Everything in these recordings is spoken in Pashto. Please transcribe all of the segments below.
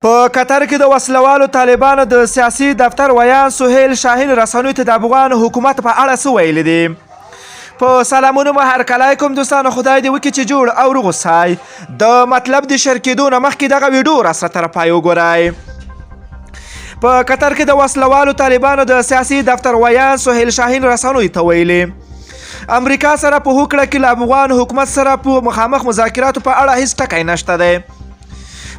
په قطر کې د وسلوالو طالبانو د سیاسي دفتر ویان سهیل شاهین رسنیو ته د افغان حکومت په اړه څه ویلي دي. په سلامونو هرکلی کوم دوستانو، خدای دې وکړي چې جوړ او روغ اوسئ. د مطلب د شیر کېدو نه مخکې دغه ویډیو راسره تر پای وګورئ. په قطر کې د وسلوالو طالبانو د سیاسي دفتر ویان سهیل شاهین رسنیو ته ویلي امریکا سره په هوکړه کې له افغان حکومت سره په مخامخ مذاکراتو په اړه هیڅ ټکی نشته دی.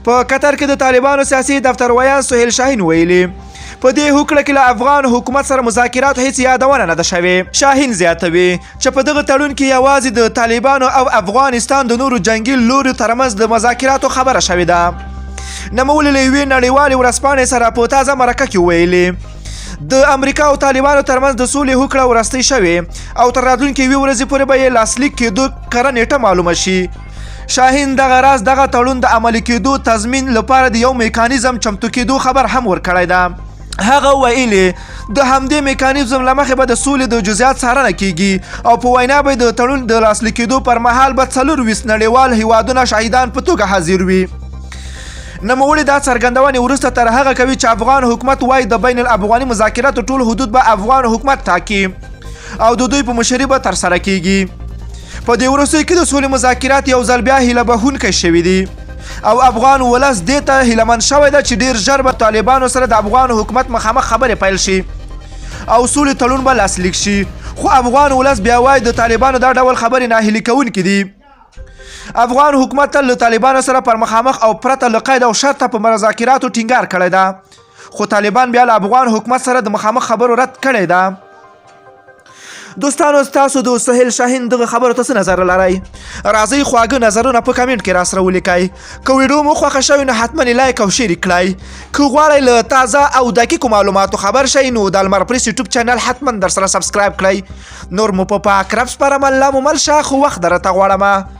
په قطر کې د طالبانو سیاسي دفتر ویان سهیل شاهین ویلي په دې هوکړه کې له افغان حکومت سره مذاکراتو هیڅ یادونه نه ده شوې. شاهین زیاتوي چې په دغه تړون کې یوازې د طالبانو او افغانستان د نورو جنګي لورو ترمنځ د مذاکراتو خبره شوې ده. نوموړي له یوې نړیوالې ورځپاڼې سره په تازه مرکه کې ویلي د امریکا او طالبانو ترمنځ د سولې هوکړه ورستۍ شوې او تر راتلونکې یوې ورځې پورې به یې لاسلیک کېدو کره نیټه معلومه شي. شاهین دغه راز دغه تړون د عملي کېدو تضمین لپاره د یو میکانیزم چمتو کېدو خبر هم ورکړی ده. هغه ویلي د همدې میکانیزم له مخې به د سولې د جزئیات څارنه کیږي او په وینا به د تړون د لاسلیک کېدو پر مهال به 24 نړیوال هیوادونه شاهدان په توګه حاضر وي. نوموړي دا څرګندونې وروسته تر هغه کوي چې افغان حکومت وایي د بین الافغاني مذاکراتو ټول حدود به افغان حکومت ټاکي او د دوی په مشرۍ به ترسره کیږي. په دې وروستیو کې د سولې مذاکرات یو ځل بیا هیله بښونکی شوي دي او افغان ولس دې ته هیلهمند شوی ده چې ډیر ژر به طالبانو سره د افغان حکومت مخامخ خبرې پیل شي او سولې تړون به لاسلیک شي. خو افغان ولس بیا وایي د طالبانو دا ډول خبرې ناهیلي کوونکې دي. افغان حکومت تل له طالبانو سره پر مخامخ او پرته له قید او شرطه په مذاکراتو ټینګار کړی ده، خو طالبان بیا له افغان حکومت سره د مخامخ خبرو رد کړی ده. دوستانو، تاسو د سهیل شاهین دغه خبرو ته څه نظر لرئ؟ راځئ خواږه نظرونه په کمنټ کې راسره ولیکئ. که ویډیو مو خوښه شوې نو حتما لایک او شیر کړئ. که غواړئ له تازه او دقیقو معلوماتو خبر شئ نو د المار پریس یوټیوب چینل حتما در سره سبسکرایب کړئ. نور مو په پاک رب سپارم. الله مو مل شه، خو وخت درته غواړم.